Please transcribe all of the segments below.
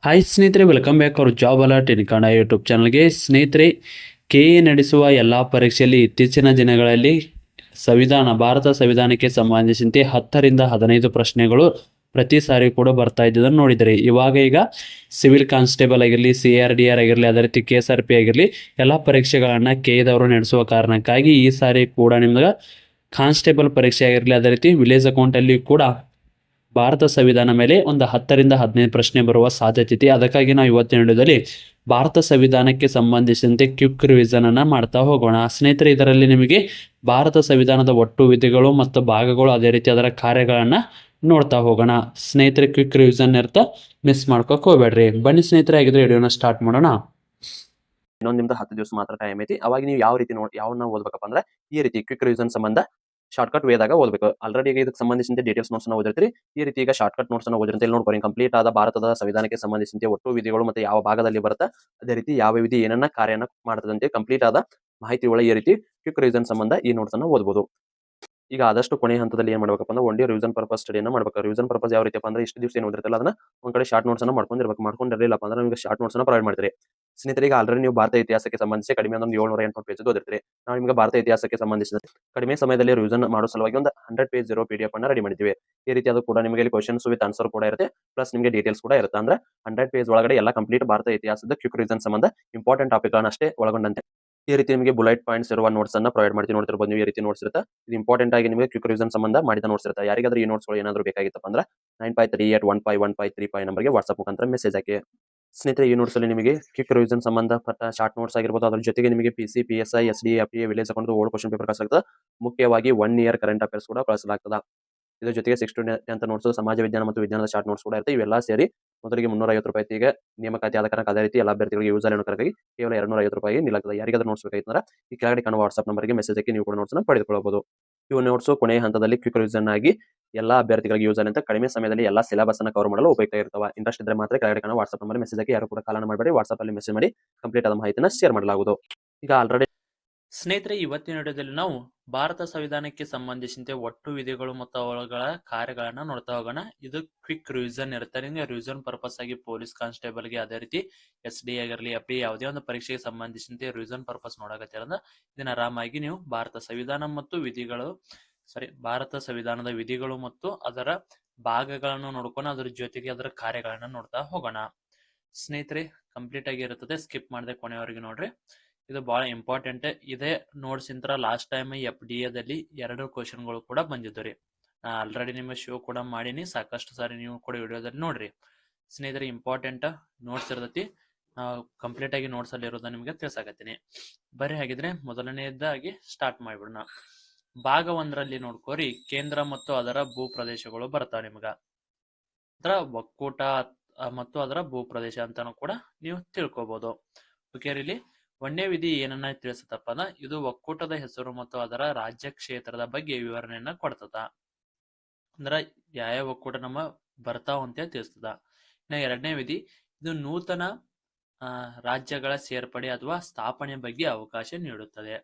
Hi ಸ್ನೇಹಿತರೆ, welcome back ಅವ್ರ job alert ಇನ್ Kannada YouTube ಚಾನಲ್ಗೆ. ಸ್ನೇಹಿತರೆ, ಕೆಎ ನಡೆಸುವ ಎಲ್ಲ ಪರೀಕ್ಷೆಯಲ್ಲಿ ಇತ್ತೀಚಿನ ದಿನಗಳಲ್ಲಿ ಭಾರತ ಸಂವಿಧಾನಕ್ಕೆ ಸಂಬಂಧಿಸಿದಂತೆ 10ರಿಂದ 15 ಪ್ರಶ್ನೆಗಳು ಪ್ರತಿ ಸಾರಿ ಕೂಡ ಬರ್ತಾ ಇದ್ದದನ್ನು ನೋಡಿದರೆ, ಈಗ ಸಿವಿಲ್ ಕಾನ್ಸ್ಟೇಬಲ್ ಆಗಿರಲಿ, CRDR ಆಗಿರಲಿ, ಅದೇ ರೀತಿ KSRP ಆಗಿರಲಿ, ಎಲ್ಲ ಪರೀಕ್ಷೆಗಳನ್ನು ಕೆಎದವರು ನಡೆಸುವ ಕಾರಣಕ್ಕಾಗಿ ಈ ಸಾರಿ ಕೂಡ ನಿಮ್ಗೆ ಕಾನ್ಸ್ಟೇಬಲ್ ಪರೀಕ್ಷೆ ಆಗಿರಲಿ, ಅದೇ ರೀತಿ ವಿಲೇಜ್ ಅಕೌಂಟಲ್ಲಿ ಕೂಡ ಭಾರತ ಸಂವಿಧಾನ ಮೇಲೆ ಒಂದು 10ರಿಂದ 15 ಪ್ರಶ್ನೆ ಬರುವ ಸಾಧ್ಯತೆ ಇದೆ. ಅದಕ್ಕಾಗಿ ನಾವು ಇವತ್ತಿನ ವಿಡಿಯೋದಲ್ಲಿ ಭಾರತ ಸಂವಿಧಾನಕ್ಕೆ ಸಂಬಂಧಿಸಿದಂತೆ ಕ್ವಿಕ್ ರಿವಿಷನ್ ಅನ್ನ ಮಾಡ್ತಾ ಹೋಗೋಣ. ಸ್ನೇಹಿತರೆ, ಇದರಲ್ಲಿ ನಿಮಗೆ ಭಾರತ ಸಂವಿಧಾನದ ಒಟ್ಟು ವಿಧಿಗಳು ಮತ್ತು ಭಾಗಗಳು, ಅದೇ ರೀತಿ ಅದರ ಕಾರ್ಯಗಳನ್ನ ನೋಡ್ತಾ ಹೋಗೋಣ. ಸ್ನೇಹಿತರೆ, ಕ್ವಿಕ್ ರಿವಿಷನ್ ಇರ್ತಾ ಮಿಸ್ ಮಾಡ್ಕೋಕ್ ಹೋಗ್ಬೇಡ್ರಿ. ಬನ್ನಿ ಸ್ನೇಹಿತರೆ, ಆಗಿದ್ರೆ ವಿಡಿಯೋನ ಸ್ಟಾರ್ಟ್ ಮಾಡೋಣ. ಇನ್ನೊಂದು ನಿಮ್ದು 10 ದಿವಸ ಮಾತ್ರ ಟೈಮ್ ಐತಿ. ಅವಾಗ ನೀವು ಯಾವ ರೀತಿ ಯಾವನ್ನ ಓದ್ಬೇಕಪ್ಪ ಅಂದ್ರೆ ಈ ರೀತಿ ಕ್ವಿಕ್ ರಿವಿಷನ್ ಸಂಬಂಧ ಶಾರ್ಟ್ಕಟ್ ವೇದಾಗ ಓದಬೇಕು. ಆಲ್ರೆಡಿ ಈಗ ಇದಕ್ಕೆ ಸಂಬಂಧಿಸಿದ ಡೀಟೇಲ್ಸ್ ನೋಟ್ಸ್ ಓದಿರ್ತೀರಿ. ಈ ರೀತಿ ಈಗ ಶಾರ್ಟ್ಕಟ್ ನೋಟ್ಸ್ ಓದಿರ್ತೀರಿ. ನೋಡ್ಕೊರಿ, ಕಂಪ್ಲೀಟ್ ಆದ ಭಾರತದ ಸಂವಿಧಾನಕ್ಕೆ ಸಂಬಂಧಿಸಿದಂತೆ ಒಟ್ಟು ವಿಧಿಗಳು ಮತ್ತೆ ಯಾವ ಭಾಗದಲ್ಲಿ ಬರುತ್ತೆ, ಅದೇ ರೀತಿ ಯಾವ ವಿಧಿ ಏನನ್ನ ಕಾರ್ಯನ ಮಾಡ್ತದಂತೆ ಕಂಪ್ಲೀಟ್ ಆದ ಮಾಹಿತಿ ಒಳಗೆ ಈ ರೀತಿ ಕ್ವಿಕ್ ರಿವಿಷನ್ ಸಂಬಂಧ ಈ ನೋಟ್ಸ್ ಅನ್ನ ಓದಬಹುದು. ಈಗ ಆದಷ್ಟು ಕೊನೆ ಹಂತದಲ್ಲಿ ಏನ್ ಮಾಡ್ಬೇಕಪ್ಪ ಅಂದ್ರೆ ಒನ್ ಡೇ ರಿವಿಷನ್ ಪರ್ಪಸ್ ಸ್ಟಡಿಯನ್ನು ಮಾಡ್ಬೇಕು. ರಿವಿಷನ್ ಪರ್ಪಸ್ ಯಾವ ರೀತಿಯಪ್ಪ ಅಂದ್ರೆ ಇಷ್ಟು ದಿವಸ ಏನು ಓದಿರ್ತಲ್ಲ ಅದನ್ನ ಒಂದ್ ಕಡೆ ಶಾರ್ಟ್ ನೋಟ್ಸ್ ಅನ್ನ ಮಾಡ್ಕೊಂಡಿರಲಿಲ್ಲಪ್ಪ ಅಂದ್ರೆ ನಿಮಗೆ ಶಾರ್ಟ್ ನೋಟ್ಸ್ ಅನ್ನ ಪ್ರೊವೈಡ್ ಮಾಡ್ತೀರಿ. ಸ್ನೇಹಿತರಿಗೆ ಆಲ್ರೆಡಿ ನೀವು ಭಾರತ ಇತಿಹಾಸಕ್ಕೆ ಸಂಬಂಧಿಸಿ ಕಡಿಮೆ ಒಂದು 700-800 ಪೇಜ್ ಓದಿರ್ತೀರಿ. ನಾವು ನಿಮಗೆ ಭಾರತ ಇತಿಹಾಸಕ್ಕೆ ಸಂಬಂಧಿಸಿದ ಕಡಿಮೆ ಸಮಯದಲ್ಲಿ ರಿವಿಷನ್ ಮಾಡೋ ಸಲುವಾಗಿ ಒಂದು 100 ಪೇಜ್ ಇರೋ PDF ಅನ್ನ ರೆಡಿ ಮಾಡಿದ್ದೀವಿ. ಈ ರೀತಿ ಅದು ಕೂಡ ನಿಮಗೆ ಕ್ವಶನ್ಸ್ ವಿತ್ ಆನ್ಸರ್ ಕೂಡ ಇರುತ್ತೆ, ಪ್ಲಸ್ ನಿಮಗೆ ಡೀಟೇಲ್ಸ್ ಕೂಡ ಇರುತ್ತೆ. ಅಂದ್ರೆ 100 ಪೇಜ್ ಒಳಗಡೆ ಎಲ್ಲ ಕಂಪ್ಲೀಟ್ ಭಾರತ ಇತಿಹಾಸದ ಕ್ವಿಕ್ ರಿವಿಷನ್ ಸಂಬಂಧ ಇಂಪಾರ್ಟೆಂಟ್ ಟಾಪಿಕ್ ಗಳನ್ನ ಅಷ್ಟೇ ಒಳಗೊಂಡಂತೆ ಈ ರೀತಿ ನಿಮಗೆ ಬುಲೆಟ್ ಪಾಯಿಂಟ್ಸ್ ಇರುವ ನೋಟ್ಸ್ ಅನ್ನ ಪ್ರೊವೈಡ್ ಮಾಡ್ತೀವಿ. ನೋಡ್ತಿರ್ಬೋದು ನೀವು ಈ ರೀತಿ ನೋಟ್ಸ್ ಇರುತ್ತೆ. ಇದು ಇಂಪಾರ್ಟೆಂಟ್ ಆಗಿ ನಿಮಗೆ ಕ್ವಿಕ್ ರಿವಿಷನ್ ಸಂಬಂಧ ಮಾಡಿದ ನೋಟ್ಸ್ ಇರುತ್ತೆ. ಯಾರಿಗಾದ್ರೂ ಈ ನೋಟ್ಸ್ಗಳು ಏನಾದರೂ ಬೇಕಾಗಿತ್ತಪ್ಪ ಅಂದ್ರೆ 9538151535 ನಂಬರ್ಗೆ ವಾಟ್ಸ್ಆಪ್ ಮುಖಾಂತರ ಮೆಸೇಜ್ ಹಾಕಿ. ಸ್ನೇಹಿತರೆ, ಈ ನೋಟ್ಸ್ ಅಲ್ಲಿ ನಿಮಗೆ ಕ್ವಿಕ್ ರಿವಿಷನ್ ಸಂಬಂಧಪಟ್ಟ ಶಾರ್ಟ್ ನೋಟ್ಸ್ ಆಗಿರ್ಬೋದು, ಅದ್ರ ಜೊತೆಗೆ ನಿಮಗೆ PC, PSI, SDA, FTA, village account old question paper ಕಳಿಸಲಾಗ್ತದೆ. ಮುಖ್ಯವಾಗಿ 1 ಇಯರ್ ಕರೆಂಟ್ ಅಫೇರ್ಸ್ ಕೂಡ ಕಳಿಸಲಾಗ್ತದೆ. ಇದ್ರ ಜೊತೆಗೆ 6 to 10th ನೋಟ್ಸ್, ಸಮಾಜ ವಿಜ್ಞಾನ ಮತ್ತು ವಿಜ್ಞಾನದ ಶಾರ್ಟ್ ನೋಟ್ಸ್ ಕೂಡ ಇರುತ್ತೆ. ಇವೆಲ್ಲ ಸೇರಿ ಮೊದಲಿಗೆ 350 ರೂಪಾಯಿ ಈಗ ನೇಮಕಾತಿ ಆದ ಕಾರಣ ಅದೇ ರೀತಿ ಎಲ್ಲ ಅಭ್ಯರ್ಥಿಗಳಿಗೆ ಯೂಸ್ ಆಗಲಿ ಅನ್ನೋಕ್ಕಾಗಿ ಕೇವಲ 250 ರೂಪಾಯಿ ನೀಡಲಾಗ್ತದೆ. ಯಾರಿಗಾದ್ರೂ ನೋಟ್ಸ್ ಬೇಕಾಗಿತ್ತಂದ್ರೆ ಈ ಕೆಳಗಡೆ ಕಾಣುವ ವಾಟ್ಸ್ಆಪ್ ನಂಬರ್ಗೆ ಮೆಸೇಜ್ ಹಾಕಿ ನೀವು ಕೂಡ ನೋಟ್ಸ್ ಅನ್ನು ಪಡೆದುಕೊಳ್ಳಬಹುದು. ಇವು ನೋಟ್ಸ್ ಕೊನೆಯ ಹಂತದಲ್ಲಿ ಕ್ವಿಕ್ ರಿವಿಷನ್ ಆಗಿ ಎಲ್ಲ ಅಭ್ಯರ್ಥಿಗಳಿಗೆ ಯೂಸ್ ಅಂತ ಕಡಿಮೆ ಸಮಯದಲ್ಲಿ ಎಲ್ಲ ಸಿಲೆಬಸ್ ಅನ್ನು ಕವರ್ ಮಾಡಲು ಉಪಯುಕ್ತ ಇರ್ತವೆ. ಇಂಟ್ರೆಸ್ಟ್ ಇದ್ರೆ ಮಾತ್ರ ಕೆಳಗಡೆ ಕಾಣುವ ವಾಟ್ಸ್ಆಪ್ ನಂಬರ್ ಮೆಸೇಜ್ ಹಾಕಿ. ಯಾರು ಕೂಡ ಕಾಲನ್ನು ಮಾಡಬೇಡಿ, ವಾಟ್ಸ್ಆಪ್ ಅಲ್ಲಿ ಮೆಸೇಜ್ ಮಾಡಿ ಕಂಪ್ಲೀಟ್ ಆದ ಮಾಹಿತಿನ ಶೇರ್ ಮಾಡಲಾಗುವುದು. ಈಗ ಆಲ್ರೆಡಿ ಸ್ನೇಹಿತರೆ, ಇವತ್ತಿನ ವಿಡಿಯೋದಲ್ಲಿ ನಾವು ಭಾರತ ಸಂವಿಧಾನಕ್ಕೆ ಸಂಬಂಧಿಸಿದಂತೆ ಒಟ್ಟು ವಿಧಿಗಳು ಮತ್ತು ಅವುಗಳ ಕಾರ್ಯಗಳನ್ನ ನೋಡ್ತಾ ಹೋಗೋಣ. ಇದು ಕ್ವಿಕ್ ರಿವಿಷನ್ ಇರುತ್ತೆ. ನಿಮಗೆ ರಿವಿಷನ್ ಪರ್ಪಸ್ ಆಗಿ ಪೊಲೀಸ್ ಕಾನ್ಸ್ಟೇಬಲ್ಗೆ, ಅದೇ ರೀತಿ SDA ಆಗಿರಲಿ, FD ಯಾವುದೇ ಒಂದು ಪರೀಕ್ಷೆಗೆ ಸಂಬಂಧಿಸಿದಂತೆ ರಿವಿಷನ್ ಪರ್ಪಸ್ ನೋಡಕತ್ತಿರೋದ್ರಿಂದ ಇದನ್ನ ಆರಾಮಾಗಿ ನೀವು ಭಾರತ ಸಂವಿಧಾನದ ವಿಧಿಗಳು ಮತ್ತು ಅದರ ಭಾಗಗಳನ್ನು ನೋಡ್ಕೊಂಡು ಅದ್ರ ಜೊತೆಗೆ ಅದರ ಕಾರ್ಯಗಳನ್ನ ನೋಡ್ತಾ ಹೋಗೋಣ. ಸ್ನೇಹಿತರೆ, ಕಂಪ್ಲೀಟ್ ಆಗಿ ಇರುತ್ತದೆ, ಸ್ಕಿಪ್ ಮಾಡದೆ ಕೊನೆಯವರೆಗೆ ನೋಡ್ರಿ. ಇದು ಬಹಳ ಇಂಪಾರ್ಟೆಂಟ್. ಇದೇ ನೋಟ್ಸ್ ಇಂತರ ಲಾಸ್ಟ್ ಟೈಮ್ FDAದಲ್ಲಿ 2 ಕ್ವಶನ್ಗಳು ಕೂಡ ಬಂದಿದ್ದು ರೀ. ಆಲ್ರೆಡಿ ನಿಮಗೆ ಶೋ ಕೂಡ ಮಾಡೀನಿ, ಸಾಕಷ್ಟು ಸಾರಿ ನೀವು ಕೂಡ ವಿಡಿಯೋದಲ್ಲಿ ನೋಡ್ರಿ. ಸ್ನೇಹಿತರೆ, ಇಂಪಾರ್ಟೆಂಟ್ ನೋಟ್ಸ್ ಇರ್ತೈತಿ. ಕಂಪ್ಲೀಟ್ ಆಗಿ ನೋಟ್ಸ್ ಅಲ್ಲಿ ಇರೋದನ್ನ ನಿಮಗೆ ತಿಳಿಸಾಕತ್ತೀನಿ. ಬರೀ ಹಾಗಿದ್ರೆ ಮೊದಲನೇದಾಗಿ ಸ್ಟಾರ್ಟ್ ಮಾಡ್ಬಿಡೋಣ. ಭಾಗ 1ರಲ್ಲಿ ನೋಡ್ಕೋರಿ, ಕೇಂದ್ರ ಮತ್ತು ಅದರ ಭೂ ಪ್ರದೇಶಗಳು ಬರ್ತಾವ. ನಿಮ್ಗ ಅದರ ಒಕ್ಕೂಟ ಮತ್ತು ಅದರ ಭೂ ಪ್ರದೇಶ ಅಂತಾನು ಕೂಡ ನೀವು ತಿಳ್ಕೊಬಹುದು. ಓಕೆ, ಇಲ್ಲಿ 1ನೇ ವಿಧಿ ಏನನ್ನ ತಿಳಿಸತಪ್ಪ ಅಂದ್ರ ಇದು ಒಕ್ಕೂಟದ ಹೆಸರು ಮತ್ತು ಅದರ ರಾಜ್ಯ ಕ್ಷೇತ್ರದ ಬಗ್ಗೆ ವಿವರಣೆಯನ್ನ ಕೊಡ್ತದ. ಅಂದ್ರ ಯಾವ ಒಕ್ಕೂಟ ನಮ್ಮ ಬರ್ತಾವ ಅಂತ ತಿಳಿಸ್ತದ. ಇನ್ನ 2ನೇ ವಿಧಿ ಇದು ನೂತನ ರಾಜ್ಯಗಳ ಸೇರ್ಪಡೆ ಅಥವಾ ಸ್ಥಾಪನೆ ಬಗ್ಗೆ ಅವಕಾಶ ನೀಡುತ್ತದೆ.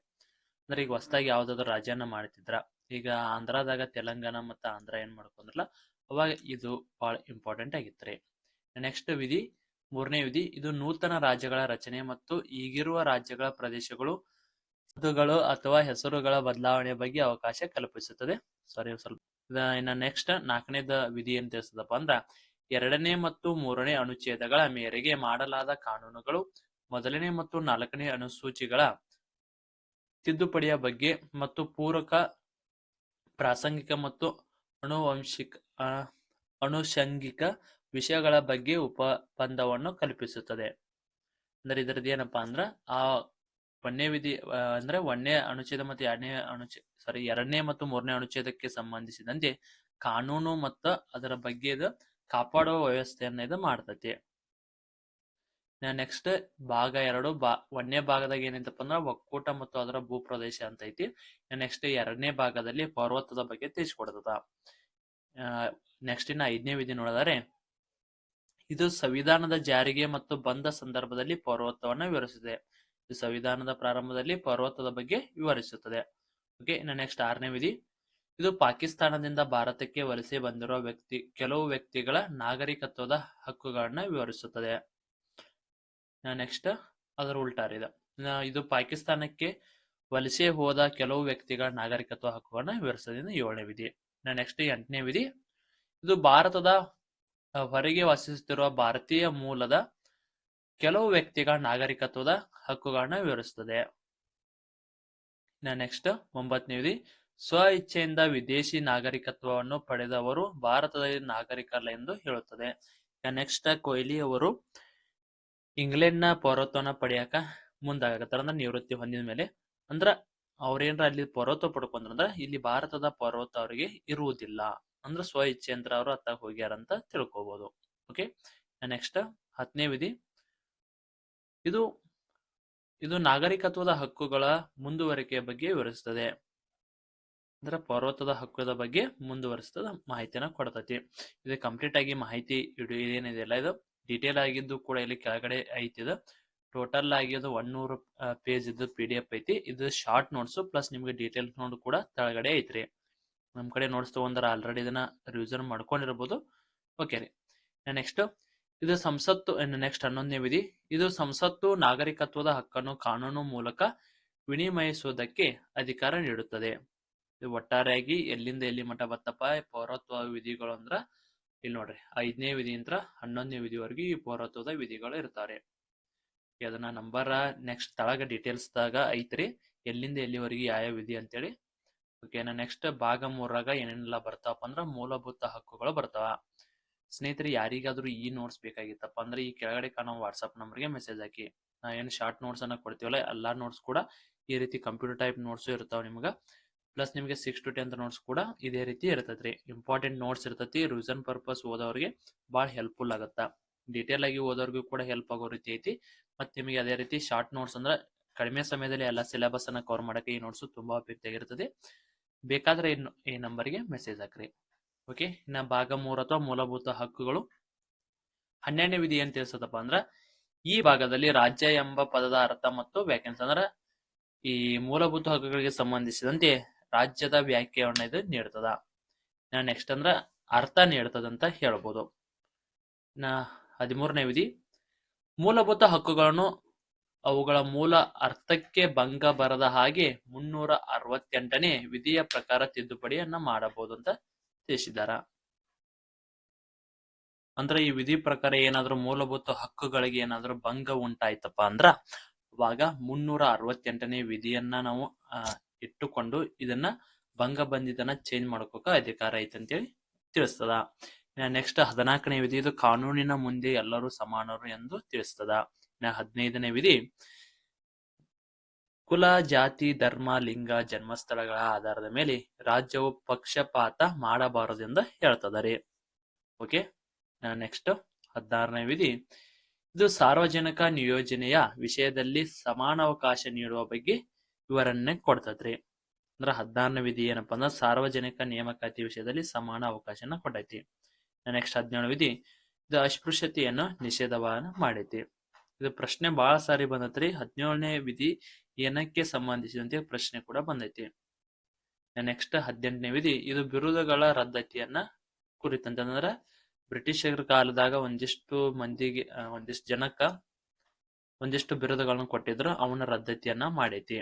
ಅಂದ್ರೆ ಈಗ ಹೊಸದಾಗಿ ಯಾವ್ದಾದ್ರು ರಾಜ್ಯನ ಮಾಡ್ತಿದ್ರ, ಈಗ ಆಂಧ್ರದಾಗ ತೆಲಂಗಾಣ ಮತ್ತು ಆಂಧ್ರ ಏನ್ ಮಾಡ್ಕೊಂಡ್ರಲ್ಲ, ಅವಾಗ ಇದು ಬಹಳ ಇಂಪಾರ್ಟೆಂಟ್ ಆಗಿತ್ರಿ. ನೆಕ್ಸ್ಟ್ ವಿಧಿ 3ನೇ ವಿಧಿ ಇದು ನೂತನ ರಾಜ್ಯಗಳ ರಚನೆ ಮತ್ತು ಈಗಿರುವ ರಾಜ್ಯಗಳ ಪ್ರದೇಶಗಳು ಪದಗಳು ಅಥವಾ ಹೆಸರುಗಳ ಬದಲಾವಣೆ ಬಗ್ಗೆ ಅವಕಾಶ ಕಲ್ಪಿಸುತ್ತದೆ. ಇನ್ನ ನೆಕ್ಸ್ಟ್ 4ನೇದ ವಿಧಿ ಏನ್ ತಿಳಿಸ್ತದಪ್ಪ ಅಂದ್ರ 2ನೇ ಮತ್ತು 3ನೇ ಅನುಚ್ಛೇದಗಳ ಮೇರೆಗೆ ಮಾಡಲಾದ ಕಾನೂನುಗಳು 1ನೇ ಮತ್ತು 4ನೇ ಅನುಸೂಚಿಗಳ ತಿದ್ದುಪಡಿಯ ಬಗ್ಗೆ ಮತ್ತು ಪೂರಕ, ಪ್ರಾಸಂಗಿಕ ಮತ್ತು ಅನುಷಂಗಿಕ ವಿಷಯಗಳ ಬಗ್ಗೆ ಒಪ್ಪಂದವನ್ನು ಕಲ್ಪಿಸುತ್ತದೆ. ಅಂದ್ರೆ ಇದರದ್ದು ಏನಪ್ಪಾ ಅಂದ್ರ ಆ 1ನೇ ವಿಧಿ ಅಂದ್ರೆ 1ನೇ ಅನುಚ್ಛೇದ ಮತ್ತು 2ನೇ ಮತ್ತು 3ನೇ ಅನುಚ್ಛೇದಕ್ಕೆ ಸಂಬಂಧಿಸಿದಂತೆ ಕಾನೂನು ಮತ್ತು ಅದರ ಬಗ್ಗೆ ಕಾಪಾಡುವ ವ್ಯವಸ್ಥೆಯನ್ನ ಇದು ಮಾಡ್ತತಿ. ನೆಕ್ಸ್ಟ್ ಭಾಗ 2 1ನೇ ಭಾಗದಾಗ ಏನೈತಪ್ಪ ಅಂದ್ರ ಒಕ್ಕೂಟ ಮತ್ತು ಅದರ ಭೂ ಪ್ರದೇಶ ಅಂತ ಐತಿ. ನೆಕ್ಸ್ಟ್ 2ನೇ ಭಾಗದಲ್ಲಿ ಪರ್ವತದ ಬಗ್ಗೆ ತಿಳಿಸ್ಕೊಡ್ತದ. ನೆಕ್ಸ್ಟ್ ಇನ್ನ 5ನೇ ವಿಧಿ ನೋಡಿದರೆ ಇದು ಸಂವಿಧಾನದ ಜಾರಿಗೆ ಮತ್ತು ಬಂದ ಸಂದರ್ಭದಲ್ಲಿ ಪರ್ವತವನ್ನ ವಿವರಿಸುತ್ತದೆ. ಇದು ಸಂವಿಧಾನದ ಪ್ರಾರಂಭದಲ್ಲಿ ಪರ್ವತದ ಬಗ್ಗೆ ವಿವರಿಸುತ್ತದೆ. ಓಕೆ, ಇನ್ನು ನೆಕ್ಸ್ಟ್ 6ನೇ ವಿಧಿ ಇದು ಪಾಕಿಸ್ತಾನದಿಂದ ಭಾರತಕ್ಕೆ ವಲಸೆ ಬಂದಿರುವ ಕೆಲವು ವ್ಯಕ್ತಿಗಳ ನಾಗರಿಕತ್ವದ ಹಕ್ಕುಗಳನ್ನ ವಿವರಿಸುತ್ತದೆ. ನೆಕ್ಸ್ಟ್ ಅದರ ಉಲ್ಟಾರಿದೆ. ಇದು ಪಾಕಿಸ್ತಾನಕ್ಕೆ ವಲಸೆ ಹೋದ ಕೆಲವು ವ್ಯಕ್ತಿಗಳ ನಾಗರಿಕತ್ವ ಹಕ್ಕುಗಳನ್ನ ವಿವರಿಸುತ್ತದೆ. 7ನೇ ವಿಧಿ. ನೆಕ್ಸ್ಟ್ 8ನೇ ವಿಧಿ. ಇದು ಭಾರತದ ಹೊರಗೆ ವಾಸಿಸುತ್ತಿರುವ ಭಾರತೀಯ ಮೂಲದ ಕೆಲವು ವ್ಯಕ್ತಿಗಳ ನಾಗರಿಕತ್ವದ ಹಕ್ಕುಗಳನ್ನ ವಿವರಿಸುತ್ತದೆ. ನೆಕ್ಸ್ಟ್ 9ನೇ ವಿಧಿ. ಸ್ವ ಇಚ್ಛೆಯಿಂದ ವಿದೇಶಿ ನಾಗರಿಕತ್ವವನ್ನು ಪಡೆದವರು ಭಾರತದ ನಾಗರಿಕರಲ್ಲ ಎಂದು ಹೇಳುತ್ತದೆ. ನೆಕ್ಸ್ಟ್ ಕೊಹ್ಲಿ ಅವರು ಇಂಗ್ಲೆಂಡ್ನ ಪೌರತ್ವನ ಪಡೆಯಕ ಮುಂದಾಗತ್ತಾರ, ಅಂದ್ರೆ ನಿವೃತ್ತಿ ಹೊಂದಿದ ಮೇಲೆ. ಅಂದ್ರ ಅವ್ರೇನ್ರ ಅಲ್ಲಿ ಪೌರತ್ವ ಪಡ್ಕೊಂಡ್ರಂದ್ರ ಇಲ್ಲಿ ಭಾರತದ ಪೌರತ್ವ ಅವರಿಗೆ ಇರುವುದಿಲ್ಲ, ಅಂದ್ರೆ ಸ್ವ ಇಚ್ಛೆಯಿಂದ ಅವರು ಅತ್ತಾಗ ಹೋಗ್ಯಾರ ಅಂತ ತಿಳ್ಕೊಬಹುದು. ಓಕೆ. ನೆಕ್ಸ್ಟ್ 10ನೇ ವಿಧಿ. ಇದು ನಾಗರಿಕತ್ವದ ಹಕ್ಕುಗಳ ಮುಂದುವರಿಕೆಯ ಬಗ್ಗೆ ವಿವರಿಸುತ್ತದೆ. ಅಂದ್ರೆ ಪೌರತ್ವದ ಹಕ್ಕುದ ಬಗ್ಗೆ ಮುಂದುವರಿಸ್ತದ ಮಾಹಿತಿನ ಕೊಡ್ತೈತಿ. ಇದು ಕಂಪ್ಲೀಟ್ ಆಗಿ ಮಾಹಿತಿ ಏನಿದೆಯಲ್ಲ ಇದು ಡೀಟೇಲ್ ಆಗಿದ್ದು ಕೂಡ ಇಲ್ಲಿ ಕೆಳಗಡೆ ಐತಿ. ಇದು ಟೋಟಲ್ ಆಗಿ ಅದು 100 ಪೇಜ್ ಇದ್ದು PDF ಐತಿ. ಇದು ಶಾರ್ಟ್ ನೋಟ್ಸ್ ಪ್ಲಸ್ ನಿಮ್ಗೆ ಡೀಟೇಲ್ ನೋಟ್ ಕೂಡ ಕೆಳಗಡೆ ಐತ್ರಿ. ನಮ್ ಕಡೆ ನೋಟ್ಸ್ ತಗೊಂಡ್ರ ಆಲ್ರೆಡಿ ಇದನ್ನ ರಿವಿಷನ್ ಮಾಡ್ಕೊಂಡಿರ್ಬೋದು. ಓಕೆ ರೀ. ನೆಕ್ಸ್ಟ್ ಇದು ಸಂಸತ್ತು. ನೆಕ್ಸ್ಟ್ 11ನೇ ವಿಧಿ. ಇದು ಸಂಸತ್ತು ನಾಗರಿಕತ್ವದ ಹಕ್ಕನ್ನು ಕಾನೂನು ಮೂಲಕ ವಿನಿಮಯಿಸುವುದಕ್ಕೆ ಅಧಿಕಾರ ನೀಡುತ್ತದೆ. ಇದು ಒಟ್ಟಾರೆಯಾಗಿ ಎಲ್ಲಿಂದ ಎಲ್ಲಿ ಮಟ್ಟ ಬತ್ತಪ್ಪ ಪೌರತ್ವ ವಿಧಿಗಳು ಅಂದ್ರ ಇಲ್ಲಿ ನೋಡ್ರಿ 5ನೇ ವಿಧಿಯಿಂದ 11ನೇ ವಿಧಿವರೆಗೂ ಈ ಪೌರತ್ವದ ವಿಧಿಗಳು ಇರ್ತಾರೆ. ಅದನ್ನ ನಂಬರ್ ನೆಕ್ಸ್ಟ್ ತಳಗ ಡೀಟೇಲ್ಸ್ ದಾಗ ಐತ್ರಿ, ಎಲ್ಲಿಂದ ಎಲ್ಲಿವರೆಗೆ ಯಾವ ವಿಧಿ ಅಂತೇಳಿ. ಓಕೆ. ನೆಕ್ಸ್ಟ್ ಭಾಗ 3ರಾಗ ಏನೇನೆಲ್ಲ ಬರ್ತಾವಪ್ಪ ಅಂದ್ರ ಮೂಲಭೂತ ಹಕ್ಕುಗಳು ಬರ್ತಾವ. ಸ್ನೇಹಿತರೆ, ಯಾರಿಗಾದ್ರೂ ಈ ನೋಟ್ಸ್ ಬೇಕಾಗಿತ್ತಪ್ಪ ಅಂದ್ರೆ ಈ ಕೆಳಗಡೆ ಕಾಣೋ ವಾಟ್ಸ್ಆಪ್ ನಂಬರ್ಗೆ ಮೆಸೇಜ್ ಹಾಕಿ. ನಾ ಏನು ಶಾರ್ಟ್ ನೋಟ್ಸ್ ಅನ್ನ ಕೊಡ್ತೀವಲ್ಲ ಎಲ್ಲಾ ನೋಟ್ಸ್ ಕೂಡ ಈ ರೀತಿ ಕಂಪ್ಯೂಟರ್ ಟೈಪ್ ನೋಟ್ಸ್ ಇರ್ತಾವ ನಿಮ್ಗ. ಪ್ಲಸ್ ನಿಮ್ಗೆ 6 to 10th ನೋಟ್ಸ್ ಕೂಡ ಇದೇ ರೀತಿ ಇರ್ತೈತ್ರಿ. ಇಂಪಾರ್ಟೆಂಟ್ ನೋಟ್ಸ್ ಇರ್ತೈತಿ. ರಿವಿಷನ್ ಪರ್ಪಸ್ ಓದೋರಿಗೆ ಬಹಳ ಹೆಲ್ಪ್ಫುಲ್ ಆಗತ್ತ. ಡೀಟೇಲ್ ಆಗಿ ಓದೋರ್ಗೂ ಕೂಡ ಹೆಲ್ಪ್ ಆಗೋ ರೀತಿ ಐತಿ. ಮತ್ತೆ ನಿಮಗೆ ಅದೇ ರೀತಿ ಶಾರ್ಟ್ ನೋಟ್ಸ್ ಅಂದ್ರೆ ಕಡಿಮೆ ಸಮಯದಲ್ಲಿ ಎಲ್ಲ ಸಿಲೆಬಸ್ ಅನ್ನ ಕವರ್ ಮಾಡಕ್ಕೆ ಈ ನೋಟ್ಸ್ ತುಂಬಾ ಉಪಯುಕ್ತವಾಗಿರ್ತದೆ. ಬೇಕಾದ್ರೆ ಈ ನಂಬರ್ಗೆ ಮೆಸೇಜ್ ಹಾಕ್ರಿ. ಓಕೆ. ಇನ್ನ ಭಾಗ 3 ಅಥವಾ ಮೂಲಭೂತ ಹಕ್ಕುಗಳು 12ನೇ ವಿಧಿ ಏನ್ ತಿಳಿಸತಪ್ಪ ಅಂದ್ರ ಈ ಭಾಗದಲ್ಲಿ ರಾಜ್ಯ ಎಂಬ ಪದದ ಅರ್ಥ ಮತ್ತು ವ್ಯಾಖ್ಯಾನ ಅಂದ್ರ ಈ ಮೂಲಭೂತ ಹಕ್ಕುಗಳಿಗೆ ಸಂಬಂಧಿಸಿದಂತೆ ರಾಜ್ಯದ ವ್ಯಾಖ್ಯಾನ ಇದು ನೀಡ್ತದ. ನೆಕ್ಸ್ಟ್ ಅಂದ್ರ ಅರ್ಥ ನೀಡ್ತದಂತ ಹೇಳ್ಬೋದು. 13ನೇ ವಿಧಿ. ಮೂಲಭೂತ ಹಕ್ಕುಗಳನ್ನು ಅವುಗಳ ಮೂಲ ಅರ್ಥಕ್ಕೆ ಭಂಗ ಬರದ ಹಾಗೆ 368ನೇ ವಿಧಿಯ ಪ್ರಕಾರ ತಿದ್ದುಪಡಿಯನ್ನ ಮಾಡಬಹುದು ಅಂತ ತಿಳಿಸಿದಾರ. ಅಂದ್ರೆ ಈ ವಿಧಿ ಪ್ರಕಾರ ಏನಾದ್ರೂ ಮೂಲಭೂತ ಹಕ್ಕುಗಳಿಗೆ ಏನಾದ್ರೂ ಭಂಗ ಉಂಟಾಯ್ತಪ್ಪ ಅಂದ್ರ ಅವಾಗ 368ನೇ ವಿಧಿಯನ್ನ ನಾವು ಇಟ್ಟುಕೊಂಡು ಇದನ್ನ ಭಂಗ ಬಂದಿದ್ದನ್ನ ಚೇಂಜ್ ಮಾಡ್ಕೋಕ ಅಧಿಕಾರ ಐತೆ ಅಂತೇಳಿ ತಿಳಿಸ್ತದ. ನೆಕ್ಸ್ಟ್ 14ನೇ ವಿಧಿ. ಇದು ಕಾನೂನಿನ ಮುಂದೆ ಎಲ್ಲರೂ ಸಮಾನರು ಎಂದು ತಿಳಿಸ್ತದ. 15ನೇ ವಿಧಿ. ಕುಲ, ಜಾತಿ, ಧರ್ಮ, ಲಿಂಗ, ಜನ್ಮಸ್ಥಳಗಳ ಆಧಾರದ ಮೇಲೆ ರಾಜ್ಯವು ಪಕ್ಷಪಾತ ಮಾಡಬಾರದು ಎಂದು ಹೇಳ್ತದಾರೆ. ಓಕೆ. ನೆಕ್ಸ್ಟ್ 16ನೇ ವಿಧಿ. ಇದು ಸಾರ್ವಜನಿಕ ನಿಯೋಜನೆಯ ವಿಷಯದಲ್ಲಿ ಸಮಾನಾವಕಾಶ ನೀಡುವ ಬಗ್ಗೆ ವಿವರಣೆ ಕೊಡ್ತೈತ್ರಿ. ಅಂದ್ರೆ 16ನೇ ವಿಧಿ ಏನಪ್ಪಾ ಅಂದ್ರೆ ಸಾರ್ವಜನಿಕ ನೇಮಕಾತಿ ವಿಷಯದಲ್ಲಿ ಸಮಾನ ಅವಕಾಶನ ಕೊಟ್ಟೈತಿ. ನೆಕ್ಸ್ಟ್ 17ನೇ ವಿಧಿ. ಇದು ಅಸ್ಪೃಶ್ಯತೆಯನ್ನು ನಿಷೇಧವನ್ನ ಮಾಡೈತಿ. ಇದು ಪ್ರಶ್ನೆ ಬಹಳ ಸಾರಿ ಬಂದೈತ್ರಿ. 17ನೇ ವಿಧಿ ಏನಕ್ಕೆ ಸಂಬಂಧಿಸಿದಂತೆ ಪ್ರಶ್ನೆ ಕೂಡ ಬಂದೈತಿ. ನೆಕ್ಸ್ಟ್ 18ನೇ ವಿಧಿ. ಇದು ಬಿರುದುಗಳ ರದ್ದತಿಯನ್ನ ಕುರಿತಂತಂದ್ರ ಬ್ರಿಟಿಷರ ಕಾಲದಾಗ ಒಂದಿಷ್ಟು ಮಂದಿಗೆ ಒಂದಿಷ್ಟು ಜನಕ್ಕ ಒಂದಿಷ್ಟು ಬಿರುದುಗಳನ್ನ ಕೊಟ್ಟಿದ್ರು, ಅವನ ರದ್ದತಿಯನ್ನ ಮಾಡೈತಿ.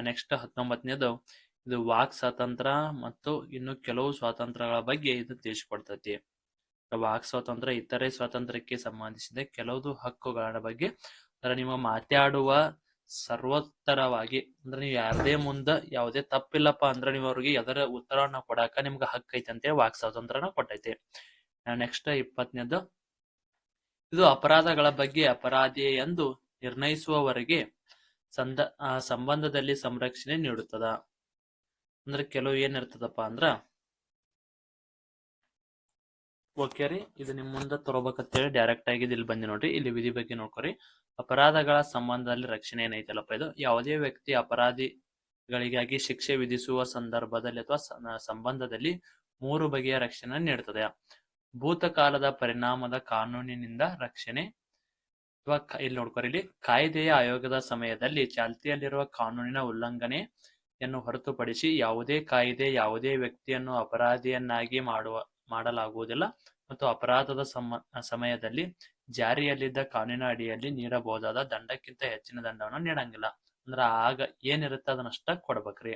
ನೆಕ್ಸ್ಟ್ 19ನೇದು. ಇದು ವಾಕ್ ಸ್ವಾತಂತ್ರ್ಯ ಮತ್ತು ಇನ್ನು ಕೆಲವು ಸ್ವಾತಂತ್ರ್ಯಗಳ ಬಗ್ಗೆ ಇದು ತಿಳಿಸಿಕೊಡ್ತೈತಿ. ವಾಕ್ ಸ್ವಾತಂತ್ರ್ಯ ಇತರೆ ಸ್ವಾತಂತ್ರ್ಯಕ್ಕೆ ಸಂಬಂಧಿಸಿದ ಕೆಲವು ಹಕ್ಕುಗಳ ಬಗ್ಗೆ ಅಂದ್ರೆ ನೀವು ಮಾತಾಡುವ ಸರ್ವೋತ್ತರವಾಗಿ ಅಂದ್ರೆ ನೀವು ಯಾರದೇ ಮುಂದೆ ಯಾವುದೇ ತಪ್ಪಿಲ್ಲಪ್ಪ ಅಂದ್ರೆ ನೀವು ಅವ್ರಿಗೆ ಎದರ ಉತ್ತರವನ್ನ ಕೊಡಾಕ ನಿಮ್ಗೆ ಹಕ್ಕು ಐತಿ ಅಂತೇಳಿ ವಾಕ್ ಸ್ವಾತಂತ್ರ್ಯನ ಕೊಟ್ಟೈತಿ. ನೆಕ್ಸ್ಟ್ 20ನೇದು. ಇದು ಅಪರಾಧಗಳ ಬಗ್ಗೆ ಅಪರಾಧಿ ಎಂದು ನಿರ್ಣಯಿಸುವವರೆಗೆ ಸಂಬಂಧದಲ್ಲಿ ಸಂರಕ್ಷಣೆ ನೀಡುತ್ತದ. ಅಂದ್ರೆ ಕೆಲವು ಏನಿರ್ತದಪ್ಪ ಅಂದ್ರ ಓಕೆ ರೀ, ಇದು ನಿಮ್ ಮುಂದೆ ತರೋಬೇಕಂತೇಳಿ ಡೈರೆಕ್ಟ್ ಆಗಿ ಇಲ್ಲಿ ಬಂದಿ ನೋಡ್ರಿ. ಇಲ್ಲಿ ವಿಧಿ ಬಗ್ಗೆ ನೋಡ್ಕೊರಿ. ಅಪರಾಧಗಳ ಸಂಬಂಧದಲ್ಲಿ ರಕ್ಷಣೆ ಏನೈತಲ್ಲಪ್ಪ, ಇದು ಯಾವುದೇ ವ್ಯಕ್ತಿ ಅಪರಾಧಿಗಳಿಗಾಗಿ ಶಿಕ್ಷೆ ವಿಧಿಸುವ ಸಂದರ್ಭದಲ್ಲಿ ಅಥವಾ ಸಂಬಂಧದಲ್ಲಿ 3 ಬಗೆಯ ರಕ್ಷಣೆ ನೀಡುತ್ತದೆ. ಭೂತಕಾಲದ ಪರಿಣಾಮದ ಕಾನೂನಿನಿಂದ ರಕ್ಷಣೆ ಅಥವಾ ಇಲ್ಲಿ ನೋಡ್ಕೊರಿ, ಇಲ್ಲಿ ಕಾಯ್ದೆಯ ಆಯೋಗದ ಸಮಯದಲ್ಲಿ ಚಾಲ್ತಿಯಲ್ಲಿರುವ ಕಾನೂನಿನ ಉಲ್ಲಂಘನೆ ಯನ್ನು ಹೊರತುಪಡಿಸಿ ಯಾವುದೇ ಕಾಯಿದೆ ಯಾವುದೇ ವ್ಯಕ್ತಿಯನ್ನು ಅಪರಾಧಿಯನ್ನಾಗಿ ಮಾಡಲಾಗುವುದಿಲ್ಲ ಮತ್ತು ಅಪರಾಧದ ಸಮಯದಲ್ಲಿ ಜಾರಿಯಲ್ಲಿದ್ದ ಕಾನೂನಿನ ಅಡಿಯಲ್ಲಿ ನೀಡಬಹುದಾದ ದಂಡಕ್ಕಿಂತ ಹೆಚ್ಚಿನ ದಂಡವನ್ನು ನೀಡಂಗಿಲ್ಲ. ಅಂದ್ರ ಆಗ ಏನಿರುತ್ತೆ ಅದನ್ನಷ್ಟ ಕೊಡ್ಬೇಕ್ರಿ.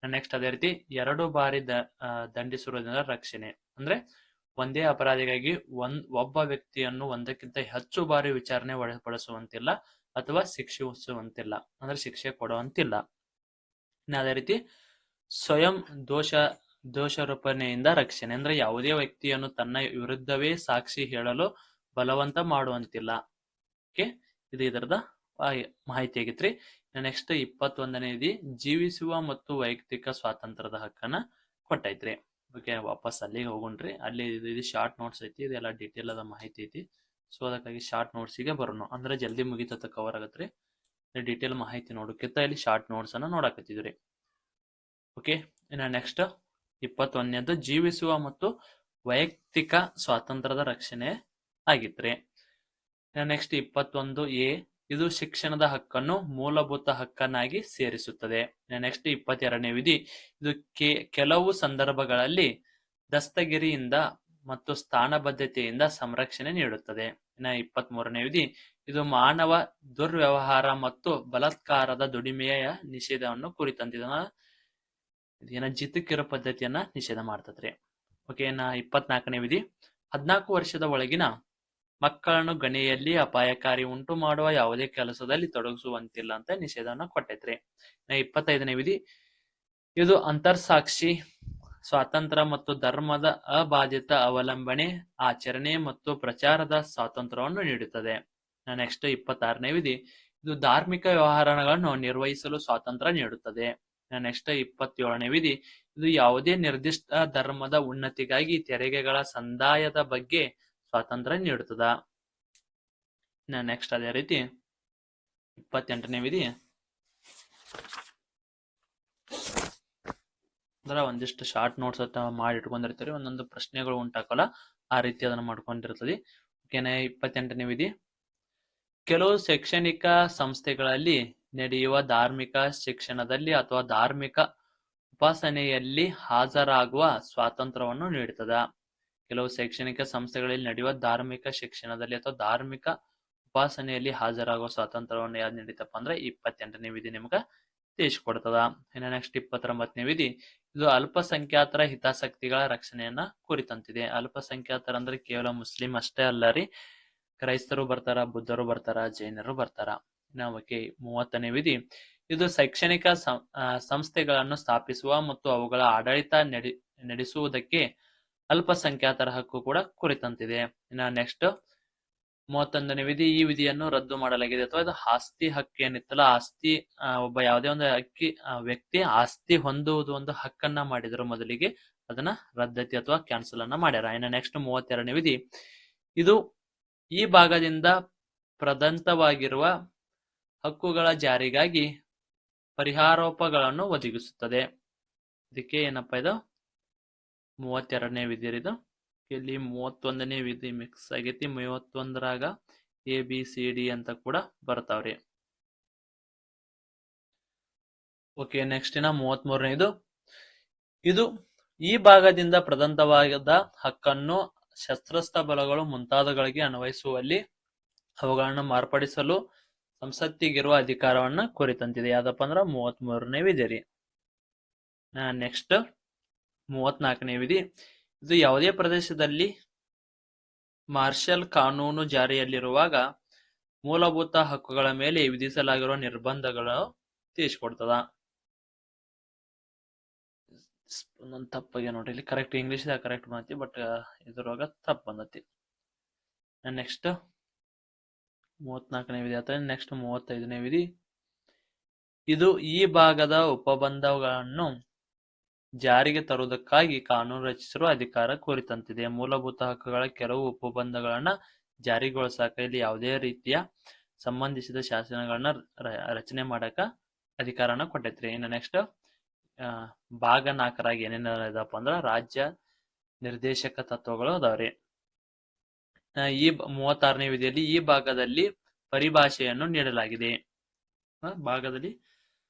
ನೆಕ್ಸ್ಟ್ ಅದೇ ರೀತಿ 2 ಬಾರಿ ದಂಡಿಸುವುದರಿಂದ ರಕ್ಷಣೆ. ಅಂದ್ರೆ ಒಂದೇ ಅಪರಾಧಿಗಾಗಿ ಒಬ್ಬ ವ್ಯಕ್ತಿಯನ್ನು ಒಂದಕ್ಕಿಂತ ಹೆಚ್ಚು ಬಾರಿ ವಿಚಾರಣೆ ಒಳಪಡಿಸುವಂತಿಲ್ಲ ಅಥವಾ ಶಿಕ್ಷಿಸುವಂತಿಲ್ಲ, ಅಂದ್ರೆ ಶಿಕ್ಷೆ ಕೊಡುವಂತಿಲ್ಲ. ಅದೇ ರೀತಿ ಸ್ವಯಂ ದೋಷಾರೋಪಣೆಯಿಂದ ರಕ್ಷಣೆ. ಅಂದ್ರೆ ಯಾವುದೇ ವ್ಯಕ್ತಿಯನ್ನು ತನ್ನ ವಿರುದ್ಧವೇ ಸಾಕ್ಷಿ ಹೇಳಲು ಬಲವಂತ ಮಾಡುವಂತಿಲ್ಲ. ಓಕೆ, ಇದು ಇದರದ ಮಾಹಿತಿ ಆಗಿತ್ರಿ. ನೆಕ್ಸ್ಟ್ 21ನೇ ವಿಧಿ ಜೀವಿಸುವ ಮತ್ತು ವೈಯಕ್ತಿಕ ಸ್ವಾತಂತ್ರ್ಯದ ಹಕ್ಕನ್ನ ಕೊಟ್ಟೈತ್ರಿ. ಓಕೆ, ವಾಪಸ್ ಅಲ್ಲಿಗೆ ಹೋಗೋಣ್ರಿ. ಅಲ್ಲಿ ಇದು ಶಾರ್ಟ್ ನೋಟ್ಸ್ ಐತಿ, ಇದೆಲ್ಲ ಡೀಟೇಲ್ ಆದ ಮಾಹಿತಿ ಐತಿ. ಸೊ ಅದಕ್ಕಾಗಿ ಶಾರ್ಟ್ ನೋಟ್ಸಿಗೆ ಬರೋಣ, ಅಂದ್ರೆ ಜಲ್ದಿ ಮುಗಿತತ್ತ ಕವರ್ ಆಗತ್ರಿ. ಡೀಟೇಲ್ ಮಾಹಿತಿ ನೋಡೋಕ್ಕಿಂತ ಇಲ್ಲಿ ಶಾರ್ಟ್ ನೋಟ್ಸ್ ಅನ್ನ ನೋಡಾಕತ್ತಿದ್ರಿ. ಓಕೆ, ಇನ್ನು ನೆಕ್ಸ್ಟ್ 21ನೇದು ಜೀವಿಸುವ ಮತ್ತು ವೈಯಕ್ತಿಕ ಸ್ವಾತಂತ್ರ್ಯದ ರಕ್ಷಣೆ ಆಗಿತ್ರಿ. ನೆಕ್ಸ್ಟ್ 21A ಇದು ಶಿಕ್ಷಣದ ಹಕ್ಕನ್ನು ಮೂಲಭೂತ ಹಕ್ಕನ್ನಾಗಿ ಸೇರಿಸುತ್ತದೆ. ನೆಕ್ಸ್ಟ್ 22ನೇ ವಿಧಿ ಇದು ಕೆಲವು ಸಂದರ್ಭಗಳಲ್ಲಿ ದಸ್ತಗಿರಿಯಿಂದ ಮತ್ತು ಸ್ಥಾನಬದ್ಧತೆಯಿಂದ ಸಂರಕ್ಷಣೆ ನೀಡುತ್ತದೆ. ಇನ್ನು 23ನೇ ವಿಧಿ ಇದು ಮಾನವ ದುರ್ವ್ಯವಹಾರ ಮತ್ತು ಬಲಾತ್ಕಾರದ ದುಡಿಮೆಯ ನಿಷೇಧವನ್ನು ಕುರಿತಂತಿದ ಜಿತಕಿರೋ ಪದ್ಧತಿಯನ್ನ ನಿಷೇಧ ಮಾಡ್ತದ್ರಿ. ಓಕೆ, ಇನ್ನ 24ನೇ ವಿಧಿ 14 ವರ್ಷದ ಒಳಗಿನ ಮಕ್ಕಳನ್ನು ಗಣಿಯಲ್ಲಿ ಅಪಾಯಕಾರಿ ಉಂಟು ಮಾಡುವ ಯಾವುದೇ ಕೆಲಸದಲ್ಲಿ ತೊಡಗಿಸುವಂತಿಲ್ಲ ಅಂತ ನಿಷೇಧವನ್ನು ಕೊಟ್ಟೈತ್ರಿ. 25ನೇ ವಿಧಿ ಇದು ಅಂತರ್ಸಾಕ್ಷಿ ಸ್ವಾತಂತ್ರ್ಯ ಮತ್ತು ಧರ್ಮದ ಅಬಾಧಿತ ಅವಲಂಬನೆ ಆಚರಣೆ ಮತ್ತು ಪ್ರಚಾರದ ಸ್ವಾತಂತ್ರ್ಯವನ್ನು ನೀಡುತ್ತದೆ. ನೆಕ್ಸ್ಟ್ 26ನೇ ವಿಧಿ ಇದು ಧಾರ್ಮಿಕ ವ್ಯವಹಾರಗಳನ್ನು ನಿರ್ವಹಿಸಲು ಸ್ವಾತಂತ್ರ್ಯ ನೀಡುತ್ತದೆ. ನೆಕ್ಸ್ಟ್ 27ನೇ ವಿಧಿ ಇದು ಯಾವುದೇ ನಿರ್ದಿಷ್ಟ ಧರ್ಮದ ಉನ್ನತಿಗಾಗಿ ತೆರಿಗೆಗಳ ಸಂದಾಯದ ಬಗ್ಗೆ ಸ್ವಾತಂತ್ರ್ಯ ನೀಡುತ್ತದ. ನೆಕ್ಸ್ಟ್ ಅದೇ ರೀತಿ 28ನೇ ವಿಧಿ ಅಂದ್ರೆ ಒಂದಿಷ್ಟು ಶಾರ್ಟ್ ನೋಟ್ಸ್ ಮಾಡಿ ಇಟ್ಕೊಂಡಿರ್ತೀರಿ, ಒಂದೊಂದು ಪ್ರಶ್ನೆಗಳು ಉಂಟಾಕಲ್ಲ, ಆ ರೀತಿ ಅದನ್ನ ಮಾಡ್ಕೊಂಡಿರ್ತದೆ. ಓಕೆನೆ, 28ನೇ ವಿಧಿ ಕೆಲವು ಶೈಕ್ಷಣಿಕ ಸಂಸ್ಥೆಗಳಲ್ಲಿ ನಡೆಯುವ ಧಾರ್ಮಿಕ ಶಿಕ್ಷಣದಲ್ಲಿ ಅಥವಾ ಧಾರ್ಮಿಕ ಉಪಾಸನೆಯಲ್ಲಿ ಹಾಜರಾಗುವ ಸ್ವಾತಂತ್ರ್ಯವನ್ನು ನೀಡುತ್ತದ. ಕೆಲವು ಶೈಕ್ಷಣಿಕ ಸಂಸ್ಥೆಗಳಲ್ಲಿ ನಡೆಯುವ ಧಾರ್ಮಿಕ ಶಿಕ್ಷಣದಲ್ಲಿ ಅಥವಾ ಧಾರ್ಮಿಕ ಉಪಾಸನೆಯಲ್ಲಿ ಹಾಜರಾಗುವ ಸ್ವಾತಂತ್ರ್ಯವನ್ನು ಯಾವ್ದು ನೀಡಿತಪ್ಪ ಅಂದ್ರೆ 28ನೇ ವಿಧಿ ನಿಮ್ಗ ತಿಳಿಸಿಕೊಡ್ತದ. ಇನ್ನು ನೆಕ್ಸ್ಟ್ 29ನೇ ವಿಧಿ ಇದು ಅಲ್ಪಸಂಖ್ಯಾತರ ಹಿತಾಸಕ್ತಿಗಳ ರಕ್ಷಣೆಯನ್ನ ಕುರಿತಂತಿದೆ. ಅಲ್ಪಸಂಖ್ಯಾತರ ಅಂದ್ರೆ ಕೇವಲ ಮುಸ್ಲಿಂ ಅಷ್ಟೇ ಅಲ್ಲ ರೀ, ಕ್ರೈಸ್ತರು ಬರ್ತಾರ, ಬುದ್ಧರು ಬರ್ತಾರ, ಜೈನರು ಬರ್ತಾರ. ಓಕೆ, 30ನೇ ವಿಧಿ ಇದು ಶೈಕ್ಷಣಿಕ ಸಂಸ್ಥೆಗಳನ್ನು ಸ್ಥಾಪಿಸುವ ಮತ್ತು ಅವುಗಳ ಆಡಳಿತ ನಡೆಸುವುದಕ್ಕೆ ಅಲ್ಪಸಂಖ್ಯಾತರ ಹಕ್ಕು ಕೂಡ ಕುರಿತಂತಿದೆ. ಇನ್ನು ನೆಕ್ಸ್ಟ್ 31ನೇ ವಿಧಿ ಈ ವಿಧಿಯನ್ನು ರದ್ದು ಮಾಡಲಾಗಿದೆ, ಅಥವಾ ಇದು ಆಸ್ತಿ ಹಕ್ಕು ಏನಿತ್ತಲ್ಲ, ಆಸ್ತಿ ಒಬ್ಬ ಯಾವುದೇ ಒಂದು ವ್ಯಕ್ತಿ ಆಸ್ತಿ ಹೊಂದುವುದು ಒಂದು ಹಕ್ಕನ್ನ ಮಾಡಿದ್ರು ಮೊದಲಿಗೆ, ಅದನ್ನ ರದ್ದತಿ ಅಥವಾ ಕ್ಯಾನ್ಸಲ್ ಅನ್ನ ಮಾಡ್ಯಾರ. ಇನ್ನು ನೆಕ್ಸ್ಟ್ 32ನೇ ವಿಧಿ ಇದು ಈ ಭಾಗದಿಂದ ಪ್ರದಂತವಾಗಿರುವ ಹಕ್ಕುಗಳ ಜಾರಿಗಾಗಿ ಪರಿಹಾರೋಪಗಳನ್ನು ಒದಗಿಸುತ್ತದೆ. ಇದಕ್ಕೆ ಏನಪ್ಪಾ ಇದು 32ನೇ ವಿಧಿ ಇದು. ಇಲ್ಲಿ 31ನೇ ವಿಧಿ ಮಿಕ್ಸ್ ಆಗೈತಿ, 31ರಾಗ ABCD ಅಂತ ಕೂಡ ಬರ್ತಾವ್ರಿ. ಓಕೆ, ನೆಕ್ಸ್ಟ್ ಇನ್ನ 33ನೇದು ಇದು ಈ ಭಾಗದಿಂದ ಪ್ರದಂತವಾದ ಹಕ್ಕನ್ನು ಶಸ್ತ್ರಾಸ್ತ್ರ ಬಲಗಳು ಮುಂತಾದವುಗಳಿಗೆ ಅನ್ವಯಿಸುವಲ್ಲಿ ಅವುಗಳನ್ನು ಮಾರ್ಪಡಿಸಲು ಸಂಸತ್ತಿಗಿರುವ ಅಧಿಕಾರವನ್ನ ಕುರಿತಂತಿದೆ. ಯಾವ್ದಪ್ಪ ಅಂದ್ರ 33ನೇ ವಿಧಿ ರೀ. ನೆಕ್ಸ್ಟ್ 34ನೇ ವಿಧಿ ಇದು ಯಾವುದೇ ಪ್ರದೇಶದಲ್ಲಿ ಮಾರ್ಷಲ್ ಕಾನೂನು ಜಾರಿಯಲ್ಲಿರುವಾಗ ಮೂಲಭೂತ ಹಕ್ಕುಗಳ ಮೇಲೆ ವಿಧಿಸಲಾಗಿರುವ ನಿರ್ಬಂಧಗಳು ತಿಳಿಸಿಕೊಡ್ತದ. ಒಂದೊಂದು ತಪ್ಪಾಗಿ ನೋಡ್ರಿ, ಇಲ್ಲಿ ಕರೆಕ್ಟ್ ಇಂಗ್ಲಿಷ್ ಕರೆಕ್ಟ್ ಬಂದತಿ, ಬಟ್ ಇದ್ರೊಳಗ ತಪ್ಪು ಬಂದತಿ. ನೆಕ್ಸ್ಟ್ 34ನೇ ವಿಧಿ ಆತ. ನೆಕ್ಸ್ಟ್ 35ನೇ ವಿಧಿ ಇದು ಈ ಭಾಗದ ಉಪಬಂಧಗಳನ್ನು ಜಾರಿಗೆ ತರುವುದಕ್ಕಾಗಿ ಕಾನೂನು ರಚಿಸಿರುವ ಅಧಿಕಾರ ಕುರಿತಂತಿದೆ. ಮೂಲಭೂತ ಹಕ್ಕುಗಳ ಕೆಲವು ಉಪಬಂಧಗಳನ್ನ ಜಾರಿಗೊಳಿಸಾಕ ಇಲ್ಲಿ ಯಾವುದೇ ರೀತಿಯ ಸಂಬಂಧಿಸಿದ ಶಾಸನಗಳನ್ನ ರಚನೆ ಮಾಡಕ ಅಧಿಕಾರನ ಕೊಟ್ಟೈತ್ರಿ. ಇನ್ನು ನೆಕ್ಸ್ಟ್ ಭಾಗ 4ರಾಗಿ ಏನೇನ ಇದಪ್ಪ ಅಂದ್ರ ರಾಜ್ಯ ನಿರ್ದೇಶಕ ತತ್ವಗಳು ಅದಾವ್ರಿ. ಈ 36ನೇ ವಿಧಿಯಲ್ಲಿ ಈ ಭಾಗದಲ್ಲಿ ಪರಿಭಾಷೆಯನ್ನು ನೀಡಲಾಗಿದೆ. ಭಾಗದಲ್ಲಿ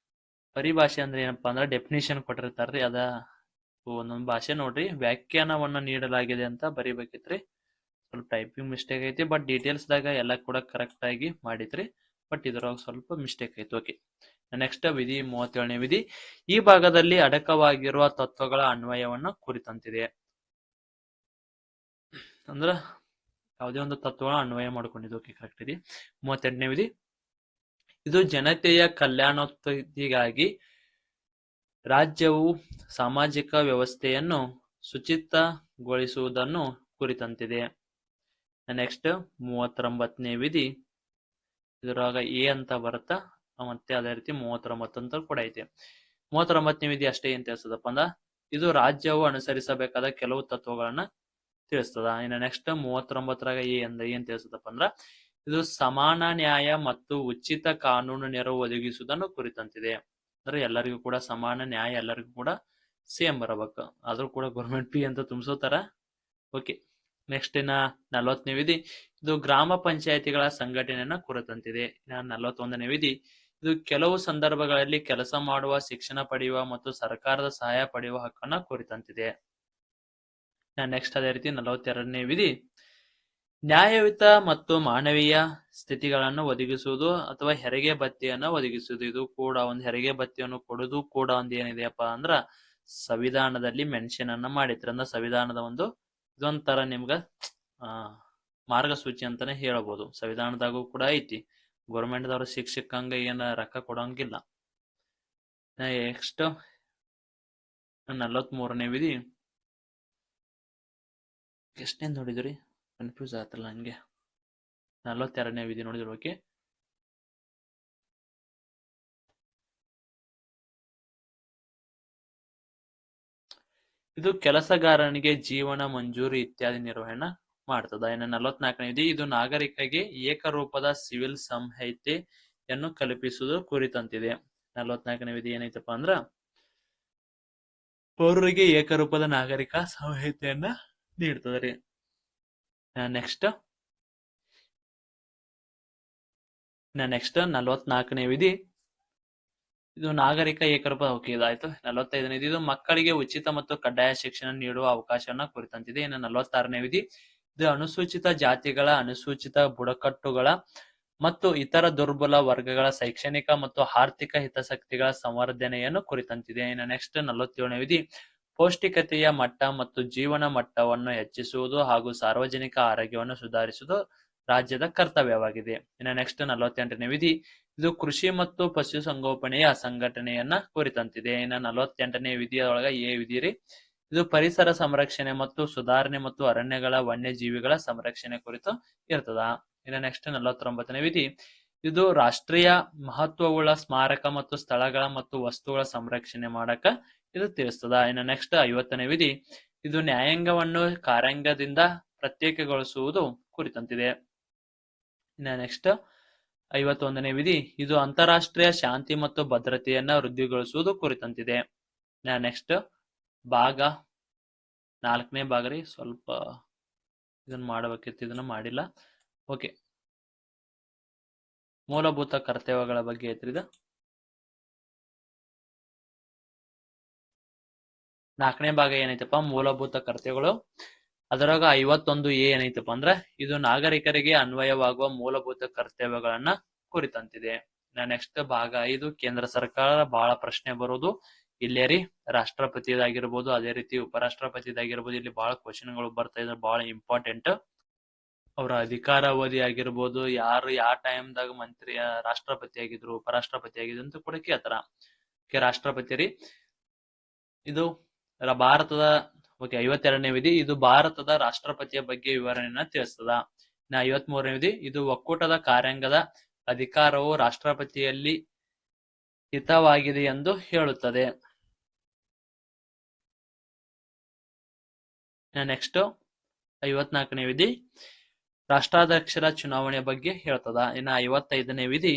ಪರಿಭಾಷೆ ಅಂದ್ರೆ ಏನಪ್ಪಾ ಅಂದ್ರೆ ಡೆಫಿನಿಷನ್ ಕೊಟ್ಟಿರ್ತಾರ್ರಿ, ಅದ ಒಂದೊಂದು ಭಾಷೆ ನೋಡ್ರಿ ವ್ಯಾಖ್ಯಾನವನ್ನ ನೀಡಲಾಗಿದೆ ಅಂತ ಬರಿಬೇಕಿತ್ರಿ. ಸ್ವಲ್ಪ ಟೈಪಿಂಗ್ ಮಿಸ್ಟೇಕ್ ಐತಿ, ಬಟ್ ಡೀಟೇಲ್ಸ್ದಾಗ ಎಲ್ಲ ಕೂಡ ಕರೆಕ್ಟ್ ಆಗಿ ಮಾಡಿದ್ರಿ, ಬಟ್ ಇದ್ರೊಳಗೆ ಸ್ವಲ್ಪ ಮಿಸ್ಟೇಕ್ ಐತಿ. ಓಕೆ, ನೆಕ್ಸ್ಟ್ ವಿಧಿ 37ನೇ ವಿಧಿ, ಈ ಭಾಗದಲ್ಲಿ ಅಡಕವಾಗಿರುವ ತತ್ವಗಳ ಅನ್ವಯವನ್ನ ಕುರಿತಂತಿದೆ. ಅಂದ್ರ ಯಾವುದೇ ಒಂದು ತತ್ವಗಳ ಅನ್ವಯ ಮಾಡ್ಕೊಂಡಿದ್ದು. ಓಕೆ, ಕರೆಕ್ಟ್ ಇದೆ. 38ನೇ ವಿಧಿ, ಇದು ಜನತೆಯ ಕಲ್ಯಾಣೋತ್ತಿಗಾಗಿ ರಾಜ್ಯವು ಸಾಮಾಜಿಕ ವ್ಯವಸ್ಥೆಯನ್ನು ಶುಚಿತ್ವಗೊಳಿಸುವುದನ್ನು ಕುರಿತಂತಿದೆ. ನೆಕ್ಸ್ಟ್ 39ನೇ ವಿಧಿ, ಇದ್ರೊಳಗ ಎ ಅಂತ ಬರುತ್ತಾ, ಮತ್ತೆ ಅದೇ ರೀತಿ 39 ಅಂತ ಕೂಡ ಐತಿ. 39ನೇ ವಿಧಿ ಅಷ್ಟೇ ಏನ್ ತಿಳಿಸ್ತದಪ್ಪ ಅಂದ್ರ ಇದು ರಾಜ್ಯವು ಅನುಸರಿಸಬೇಕಾದ ಕೆಲವು ತತ್ವಗಳನ್ನ ತಿಳಿಸ್ತದ. ಇನ್ನು ನೆಕ್ಸ್ಟ್ 39ರಾಗ ಎ ಅಂದ ಏನ್ ತಿಳಿಸ್ತದಪ್ಪ ಅಂದ್ರ ಇದು ಸಮಾನ ನ್ಯಾಯ ಮತ್ತು ಉಚಿತ ಕಾನೂನು ನೆರವು ಒದಗಿಸುವುದನ್ನು ಕುರಿತಂತಿದೆ. ಅಂದ್ರೆ ಎಲ್ಲರಿಗೂ ಕೂಡ ಸಮಾನ ನ್ಯಾಯ, ಎಲ್ಲರಿಗೂ ಕೂಡ ಸೇಮ್ ಬರಬೇಕು, ಆದ್ರೂ ಕೂಡ ಗೌರ್ಮೆಂಟ್ ಫೀ ಅಂತ ತುಂಬಿಸೋತಾರ. ಓಕೆ, ನೆಕ್ಸ್ಟ್ ಇನ್ನ 40ನೇ ವಿಧಿ, ಇದು ಗ್ರಾಮ ಪಂಚಾಯತಿಗಳ ಸಂಘಟನೆಯನ್ನ ಕುರಿತಂತಿದೆ. 41ನೇ ವಿಧಿ, ಇದು ಕೆಲವು ಸಂದರ್ಭಗಳಲ್ಲಿ ಕೆಲಸ ಮಾಡುವ, ಶಿಕ್ಷಣ ಪಡೆಯುವ ಮತ್ತು ಸರ್ಕಾರದ ಸಹಾಯ ಪಡೆಯುವ ಹಕ್ಕನ್ನ ಕುರಿತಂತಿದೆ. ನೆಕ್ಸ್ಟ್ ಅದೇ ರೀತಿ 42ನೇ ವಿಧಿ, ನ್ಯಾಯಯುತ ಮತ್ತು ಮಾನವೀಯ ಸ್ಥಿತಿಗಳನ್ನು ಒದಗಿಸುವುದು ಅಥವಾ ಹೆರಿಗೆ ಭತ್ಯೆಯನ್ನು ಒದಗಿಸುವುದು. ಇದು ಕೂಡ ಒಂದು ಹೆರಿಗೆ ಭತ್ಯೆಯನ್ನು ಕೊಡುವುದು ಕೂಡ ಒಂದು ಏನಿದೆಯಪ್ಪ ಅಂದ್ರ ಸಂವಿಧಾನದಲ್ಲಿ ಮೆನ್ಷನ್ ಅನ್ನ ಮಾಡಿದ್ರು. ಅಂದ್ರೆ ಸಂವಿಧಾನದ ಒಂದು ಇದೊಂಥರ ನಿಮ್ಗ ಮಾರ್ಗಸೂಚಿ ಅಂತಾನೆ ಹೇಳ್ಬೋದು. ಸಂವಿಧಾನದಾಗೂ ಕೂಡ ಐತಿ. ಗೌರ್ಮೆಂಟ್ದವ್ರ ಶಿಕ್ಷಕಂಗ ಏನ ರೊಕ್ಕ ಕೊಡೋಂಗಿಲ್ಲ. ನೆಕ್ಸ್ಟ್ 43ನೇ ವಿಧಿ, ಎಷ್ಟನೇ ನೋಡಿದ್ರಿ, ಕನ್ಫ್ಯೂಸ್ ಆತಲ್ಲ ಹಂಗೆ. 42ನೇ ವಿಧಿ ನೋಡಿದ್ರು. ಓಕೆ, ಇದು ಕೆಲಸಗಾರನಿಗೆ ಜೀವನ ಮಂಜೂರಿ ಇತ್ಯಾದಿ ನಿರ್ವಹಣೆ ಮಾಡ್ತದ. ಇನ್ನು 44ನೇ ವಿಧಿ, ಇದು ನಾಗರಿಕರಿಗೆ ಏಕರೂಪದ ಸಿವಿಲ್ ಸಂಹಿತೆಯನ್ನು ಕಲ್ಪಿಸುವುದು ಕುರಿತಂತಿದೆ. 44ನೇ ವಿಧಿ ಏನೈತಪ್ಪ ಅಂದ್ರ ಪೌರರಿಗೆ ಏಕರೂಪದ ನಾಗರಿಕ ಸಂಹಿತೆಯನ್ನ ನೀಡ್ತದ್ರಿ. ನೆಕ್ಸ್ಟ್ 44ನೇ ವಿಧಿ, ಇದು ನಾಗರಿಕ ಏಕರೂಪ. ಓಕೆ, ಇದಾಯ್ತು. 45ನೇ ವಿಧಿ, ಇದು ಮಕ್ಕಳಿಗೆ ಉಚಿತ ಮತ್ತು ಕಡ್ಡಾಯ ಶಿಕ್ಷಣ ನೀಡುವ ಅವಕಾಶವನ್ನ ಕುರಿತಂತಿದೆ. ಇನ್ನು 46ನೇ ವಿಧಿ, ಇದು ಅನುಸೂಚಿತ ಜಾತಿಗಳ, ಅನುಸೂಚಿತ ಬುಡಕಟ್ಟುಗಳ ಮತ್ತು ಇತರ ದುರ್ಬಲ ವರ್ಗಗಳ ಶೈಕ್ಷಣಿಕ ಮತ್ತು ಆರ್ಥಿಕ ಹಿತಾಸಕ್ತಿಗಳ ಸಂವರ್ಧನೆಯನ್ನು ಕುರಿತಂತಿದೆ. ಇನ್ನು ನೆಕ್ಸ್ಟ್ 47ನೇ ವಿಧಿ, ಪೌಷ್ಟಿಕತೆಯ ಮಟ್ಟ ಮತ್ತು ಜೀವನ ಮಟ್ಟವನ್ನು ಹೆಚ್ಚಿಸುವುದು ಹಾಗೂ ಸಾರ್ವಜನಿಕ ಆರೋಗ್ಯವನ್ನು ಸುಧಾರಿಸುವುದು ರಾಜ್ಯದ ಕರ್ತವ್ಯವಾಗಿದೆ. ಇನ್ನು ನೆಕ್ಸ್ಟ್ 48ನೇ ವಿಧಿ, ಇದು ಕೃಷಿ ಮತ್ತು ಪಶುಸಂಗೋಪನೆಯ ಸಂಘಟನೆಯನ್ನ ಕುರಿತಂತಿದೆ. ಇನ್ನು 48ನೇ ವಿಧಿಯೊಳಗ ಎ ವಿಧಿ ರೀ, ಇದು ಪರಿಸರ ಸಂರಕ್ಷಣೆ ಮತ್ತು ಸುಧಾರಣೆ ಮತ್ತು ಅರಣ್ಯಗಳ ವನ್ಯಜೀವಿಗಳ ಸಂರಕ್ಷಣೆ ಕುರಿತು ಇರ್ತದ. ಇನ್ನು ನೆಕ್ಸ್ಟ್ 49ನೇ ವಿಧಿ, ಇದು ರಾಷ್ಟ್ರೀಯ ಮಹತ್ವವುಳ್ಳ ಸ್ಮಾರಕ ಮತ್ತು ಸ್ಥಳಗಳ ಮತ್ತು ವಸ್ತುಗಳ ಸಂರಕ್ಷಣೆ ಮಾಡಕ ಇದು ತಿಳಿಸ್ತದ. ಇನ್ನು ನೆಕ್ಸ್ಟ್ 50ನೇ ವಿಧಿ, ಇದು ನ್ಯಾಯಾಂಗವನ್ನು ಕಾರ್ಯಾಂಗದಿಂದ ಪ್ರತ್ಯೇಕಗೊಳಿಸುವುದು ಕುರಿತಂತಿದೆ. ಇನ್ನು ನೆಕ್ಸ್ಟ್ 51ನೇ ವಿಧಿ, ಇದು ಅಂತಾರಾಷ್ಟ್ರೀಯ ಶಾಂತಿ ಮತ್ತು ಭದ್ರತೆಯನ್ನ ವೃದ್ಧಿಗೊಳಿಸುವುದು ಕುರಿತಂತಿದೆ. ನೆಕ್ಸ್ಟ್ ಭಾಗ 4ನೇ ಭಾಗ ರೀ, ಸ್ವಲ್ಪ ಇದನ್ನ ಮಾಡಬೇಕಿತ್ತು, ಇದನ್ನ ಮಾಡಿಲ್ಲ. ಓಕೆ, ಮೂಲಭೂತ ಕರ್ತವ್ಯಗಳ ಬಗ್ಗೆ ಐತ್ರಿ ಇದು. 4ನೇ ಭಾಗ ಏನೈತಪ್ಪ, ಮೂಲಭೂತ ಕರ್ತವ್ಯಗಳು. ಅದರಾಗ 51 ಎ ಏನೈತಪ್ಪ ಅಂದ್ರ ಇದು ನಾಗರಿಕರಿಗೆ ಅನ್ವಯವಾಗುವ ಮೂಲಭೂತ ಕರ್ತವ್ಯಗಳನ್ನ ಕುರಿತಂತಿದೆ. ನೆಕ್ಸ್ಟ್ ಭಾಗ 5 ಕೇಂದ್ರ ಸರ್ಕಾರ. ಬಹಳ ಪ್ರಶ್ನೆ ಬರೋದು ಇಲ್ಲೇ ರೀ, ರಾಷ್ಟ್ರಪತಿದಾಗಿರ್ಬೋದು, ಅದೇ ರೀತಿ ಉಪರಾಷ್ಟ್ರಪತಿದಾಗಿರ್ಬೋದು. ಇಲ್ಲಿ ಬಹಳ ಕ್ವಶನ್ಗಳು ಬರ್ತಾ ಇದ್ರೆ ಬಹಳ ಇಂಪಾರ್ಟೆಂಟ್. ಅವರ ಅಧಿಕಾರಾವಧಿ ಆಗಿರ್ಬೋದು, ಯಾರು ಯಾವ ಟೈಮ್ದಾಗ ಮಂತ್ರಿ ರಾಷ್ಟ್ರಪತಿ ಆಗಿದ್ರು, ಉಪರಾಷ್ಟ್ರಪತಿ ಆಗಿದ್ರು ಅಂತ ಕೂಡ ಕೇಳ್ತಾರ. ರಾಷ್ಟ್ರಪತಿ ರೀ, ಇದು ಭಾರತದ. ಓಕೆ, 52ನೇ ವಿಧಿ, ಇದು ಭಾರತದ ರಾಷ್ಟ್ರಪತಿಯ ಬಗ್ಗೆ ವಿವರಣೆಯನ್ನ ತಿಳಿಸ್ತದ. 53ನೇ ವಿಧಿ, ಇದು ಒಕ್ಕೂಟದ ಕಾರ್ಯಾಂಗದ ಅಧಿಕಾರವು ರಾಷ್ಟ್ರಪತಿಯಲ್ಲಿ ಹಿತವಾಗಿದೆ ಎಂದು ಹೇಳುತ್ತದೆ. ನೆಕ್ಸ್ಟ್ 54ನೇ ವಿಧಿ, ರಾಷ್ಟ್ರಾಧ್ಯಕ್ಷರ ಚುನಾವಣೆ ಬಗ್ಗೆ ಹೇಳ್ತದ. ಇನ್ನು 55ನೇ ವಿಧಿ,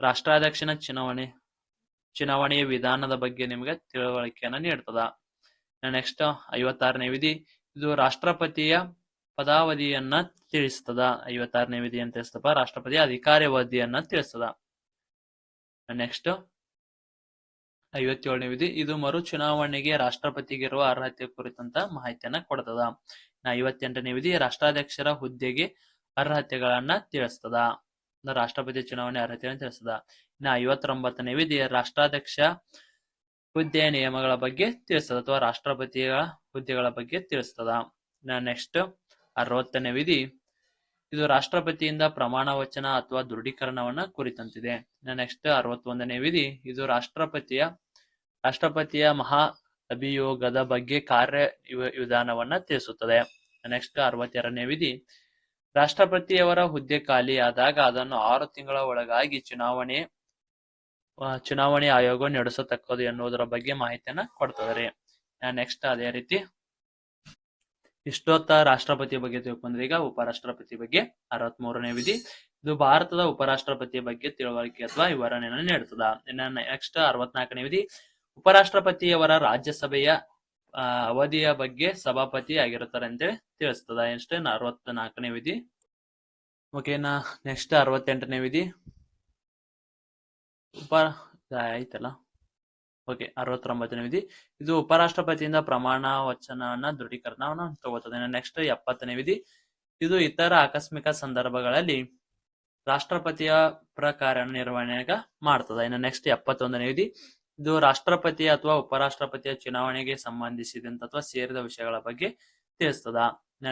ರಾಷ್ಟ್ರಾಧ್ಯಕ್ಷನ ಚುನಾವಣೆಯ ವಿಧಾನದ ಬಗ್ಗೆ ನಿಮಗೆ ತಿಳುವಳಿಕೆಯನ್ನ ನೀಡ್ತದ. ನೆಕ್ಸ್ಟ್ 56ನೇ ವಿಧಿ, ಇದು ರಾಷ್ಟ್ರಪತಿಯ ಪದಾವಧಿಯನ್ನ ತಿಳಿಸ್ತದ. 56ನೇ ವಿಧಿ ಅಂತ ತಿಳಿಸ್ತಪ್ಪ, ರಾಷ್ಟ್ರಪತಿಯ ಅಧಿಕಾರಾವಧಿಯನ್ನ ತಿಳಿಸ್ತದ. ನೆಕ್ಸ್ಟ್ 57ನೇ ವಿಧಿ ಇದು ಮರು ಚುನಾವಣೆಗೆ ರಾಷ್ಟ್ರಪತಿಗಿರುವ ಅರ್ಹತೆ ಕುರಿತಂತ ಮಾಹಿತಿಯನ್ನ ಕೊಡ್ತದ. 58ನೇ ವಿಧಿ ರಾಷ್ಟ್ರಾಧ್ಯಕ್ಷರ ಹುದ್ದೆಗೆ ಅರ್ಹತೆಗಳನ್ನ ತಿಳಿಸ್ತದ. ರಾಷ್ಟ್ರಪತಿ ಚುನಾವಣೆ ಅರ್ಹತೆಯನ್ನು ತಿಳಿಸ್ತದ. 59ನೇ ವಿಧಿ ರಾಷ್ಟ್ರಾಧ್ಯಕ್ಷ ಹುದ್ದೆಯ ನಿಯಮಗಳ ಬಗ್ಗೆ ತಿಳಿಸ್ತದ ಅಥವಾ ರಾಷ್ಟ್ರಪತಿಯ ಹುದ್ದೆಗಳ ಬಗ್ಗೆ ತಿಳಿಸ್ತದ. ನೆಕ್ಸ್ಟ್ 60ನೇ ವಿಧಿ ಇದು ರಾಷ್ಟ್ರಪತಿಯಿಂದ ಪ್ರಮಾಣ ವಚನ ಅಥವಾ ದೃಢೀಕರಣವನ್ನ ಕುರಿತಂತಿದೆ. ನೆಕ್ಸ್ಟ್ 61ನೇ ವಿಧಿ ಇದು ರಾಷ್ಟ್ರಪತಿಯ ಮಹಾ ಅಭಿಯೋಗದ ಬಗ್ಗೆ ಕಾರ್ಯ ವಿಧಾನವನ್ನ ತಿಳಿಸುತ್ತದೆ. ನೆಕ್ಸ್ಟ್ 62ನೇ ವಿಧಿ ರಾಷ್ಟ್ರಪತಿಯವರ ಹುದ್ದೆ ಖಾಲಿಯಾದಾಗ ಅದನ್ನು 6 ತಿಂಗಳ ಒಳಗಾಗಿ ಚುನಾವಣೆ ಆಯೋಗ ನಡೆಸತಕ್ಕದು ಎನ್ನುವುದರ ಬಗ್ಗೆ ಮಾಹಿತಿಯನ್ನ ಕೊಡ್ತದೆ. ನೆಕ್ಸ್ಟ್ ಅದೇ ರೀತಿ ಇಷ್ಟೊತ್ತ ರಾಷ್ಟ್ರಪತಿ ಬಗ್ಗೆ ತಿಳ್ಕೊಂಡ್ರೆ ಈಗ ಉಪರಾಷ್ಟ್ರಪತಿ ಬಗ್ಗೆ 63ನೇ ವಿಧಿ ಇದು ಭಾರತದ ಉಪರಾಷ್ಟ್ರಪತಿ ಬಗ್ಗೆ ತಿಳುವಳಿಕೆ ಅಥವಾ ವಿವರಣೆಯನ್ನು ನೀಡುತ್ತದೆ. ನೆಕ್ಸ್ಟ್ 64ನೇ ವಿಧಿ ಉಪರಾಷ್ಟ್ರಪತಿಯವರ ರಾಜ್ಯಸಭೆಯ ಅವಧಿಯ ಬಗ್ಗೆ ಸಭಾಪತಿ ಆಗಿರುತ್ತಾರೆ ಅಂತೇಳಿ ತಿಳಿಸ್ತದ. ಎಷ್ಟು 64ನೇ ವಿಧಿ. ಓಕೆನಾ. ನೆಕ್ಸ್ಟ್ 68ನೇ ವಿಧಿ ಆಯ್ತಲ್ಲ. ಓಕೆ 69ನೇ ವಿಧಿ ಇದು ಉಪರಾಷ್ಟ್ರಪತಿಯಿಂದ ಪ್ರಮಾಣ ವಚನವನ್ನ ದೃಢೀಕರಣವನ್ನ ತಗೋತದೆ. ನೆಕ್ಸ್ಟ್ 70ನೇ ವಿಧಿ ಇದು ಇತರ ಆಕಸ್ಮಿಕ ಸಂದರ್ಭಗಳಲ್ಲಿ ರಾಷ್ಟ್ರಪತಿಯ ಕಾರ್ಯ ನಿರ್ವಹಣೆಗ ಮಾಡ್ತದ. ಇನ್ನು ನೆಕ್ಸ್ಟ್ 71ನೇ ವಿಧಿ ಇದು ರಾಷ್ಟ್ರಪತಿ ಅಥವಾ ಉಪರಾಷ್ಟ್ರಪತಿಯ ಚುನಾವಣೆಗೆ ಸಂಬಂಧಿಸಿದಂತ ಅಥವಾ ಸೇರಿದ ವಿಷಯಗಳ ಬಗ್ಗೆ ತಿಳಿಸ್ತದ.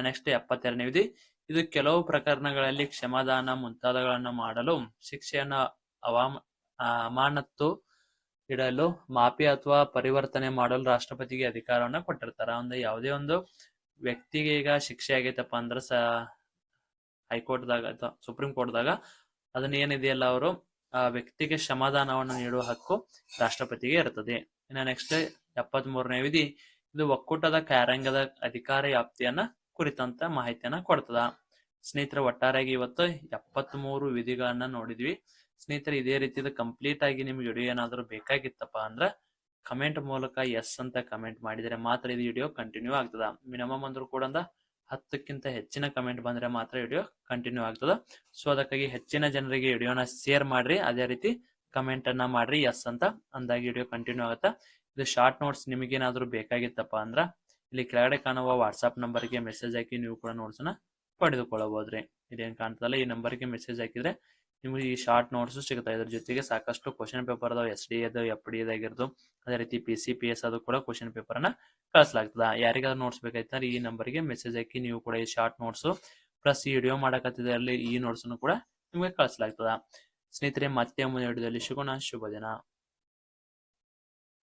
ನೆಕ್ಸ್ಟ್ 72ನೇ ವಿಧಿ ಇದು ಕೆಲವು ಪ್ರಕರಣಗಳಲ್ಲಿ ಕ್ಷಮಾದಾನ ಮುಂತಾದವುಗಳನ್ನು ಮಾಡಲು ಶಿಕ್ಷೆಯನ್ನು ಅಮಾನತ್ತು ಇಡಲು ಮಾಫಿ ಅಥವಾ ಪರಿವರ್ತನೆ ಮಾಡಲು ರಾಷ್ಟ್ರಪತಿಗೆ ಅಧಿಕಾರವನ್ನ ಕೊಟ್ಟಿರ್ತಾರ. ಯಾವುದೇ ಒಂದು ವ್ಯಕ್ತಿಗೆ ಈಗ ಶಿಕ್ಷೆ ಆಗೈತಪ್ಪ ಅಂದ್ರೆ ಹೈಕೋರ್ಟ್ದಾಗ ಅಥವಾ ಸುಪ್ರೀಂ ಕೋರ್ಟ್ದಾಗ ಅದನ್ನ ಏನಿದೆಯಲ್ಲ ಅವರು ಆ ವ್ಯಕ್ತಿಗೆ ಕ್ಷಮಾದಾನವನ್ನು ನೀಡುವ ಹಕ್ಕು ರಾಷ್ಟ್ರಪತಿಗೆ ಇರ್ತದೆ. ಇನ್ನು ನೆಕ್ಸ್ಟ್ 73ನೇ ವಿಧಿ ಇದು ಒಕ್ಕೂಟದ ಕಾರ್ಯಾಂಗದ ಅಧಿಕಾರ ವ್ಯಾಪ್ತಿಯನ್ನ ಕುರಿತಂತ ಮಾಹಿತಿಯನ್ನ ಕೊಡ್ತದ. ಸ್ನೇಹಿತರೆ ಒಟ್ಟಾರೆಯಾಗಿ ಇವತ್ತು 73 ವಿಧಿಗಳನ್ನ ನೋಡಿದ್ವಿ. ಸ್ನೇಹಿತರೆ ಇದೇ ರೀತಿಯ ಕಂಪ್ಲೀಟ್ ಆಗಿ ನಿಮ್ಗೆ ವಿಡಿಯೋ ಏನಾದ್ರು ಬೇಕಾಗಿತ್ತಪ್ಪ ಅಂದ್ರ ಕಮೆಂಟ್ ಮೂಲಕ ಎಸ್ ಅಂತ ಕಮೆಂಟ್ ಮಾಡಿದ್ರೆ ಮಾತ್ರ ಇದು ವಿಡಿಯೋ ಕಂಟಿನ್ಯೂ ಆಗ್ತದ. ಮಿನಿಮಮ್ ಅಂದ್ರೂ ಕೂಡ 10ಕ್ಕಿಂತ ಹೆಚ್ಚಿನ ಕಮೆಂಟ್ ಬಂದ್ರೆ ಮಾತ್ರ ವಿಡಿಯೋ ಕಂಟಿನ್ಯೂ ಆಗ್ತದ. ಸೊ ಅದಕ್ಕಾಗಿ ಹೆಚ್ಚಿನ ಜನರಿಗೆ ವಿಡಿಯೋನ ಶೇರ್ ಮಾಡ್ರಿ, ಅದೇ ರೀತಿ ಕಮೆಂಟ್ ಅನ್ನ ಮಾಡ್ರಿ ಎಸ್ ಅಂತ, ಅಂದಾಗಿ ವಿಡಿಯೋ ಕಂಟಿನ್ಯೂ ಆಗುತ್ತಾ. ಇದು ಶಾರ್ಟ್ ನೋಟ್ಸ್ ನಿಮಗೇನಾದ್ರೂ ಬೇಕಾಗಿತ್ತಪ್ಪ ಅಂದ್ರ ಇಲ್ಲಿ ಕೆಳಗಡೆ ಕಾಣುವ ವಾಟ್ಸ್ಆಪ್ ನಂಬರ್ಗೆ ಮೆಸೇಜ್ ಹಾಕಿ ನೀವು ಕೂಡ ನೋಟ್ಸ್ ನ ಪಡೆದುಕೊಳ್ಳಬಹುದ್ರಿ. ಇದೇನ್ ಕಾಣ್ತದಲ್ಲ ಈ ನಂಬರ್ಗೆ ಮೆಸೇಜ್ ಹಾಕಿದ್ರೆ ನಿಮ್ಗೆ ಈ ಶಾರ್ಟ್ ನೋಟ್ಸ್ ಸಿಗುತ್ತಾ. ಇದ್ರ ಜೊತೆಗೆ ಸಾಕಷ್ಟು ಕ್ವಶನ್ ಪೇಪರ್ ಅದಾವ, SD ಅದು FD ಆಗಿರ್ದು, ಅದೇ ರೀತಿ PC PS ಅದು ಕೂಡ ಕ್ವಶನ್ ಪೇಪರ್ ಅನ್ನ ಕಳಿಸಲಾಗ್ತದ. ಯಾರಿಗಾದ್ರೂ ನೋಟ್ಸ್ ಬೇಕಾಯ್ತಾರೆ ಈ ನಂಬರ್ಗೆ ಮೆಸೇಜ್ ಹಾಕಿ ನೀವು ಕೂಡ ಈ ಶಾರ್ಟ್ ನೋಟ್ಸ್ ಪ್ಲಸ್ ಈ ವಿಡಿಯೋ ಮಾಡಕತ್ತಿದ್ರಲ್ಲಿ ಈ ನೋಟ್ಸ್ ಕೂಡ ನಿಮ್ಗೆ ಕಳಿಸಲಾಗ್ತದ. ಸ್ನೇಹಿತರೆ ಮತ್ತೆ ಮುಂದಿನ ವಿಡಿಯೋದಲ್ಲಿ ಸಿಗೋಣ. ಶುಭ ದಿನ.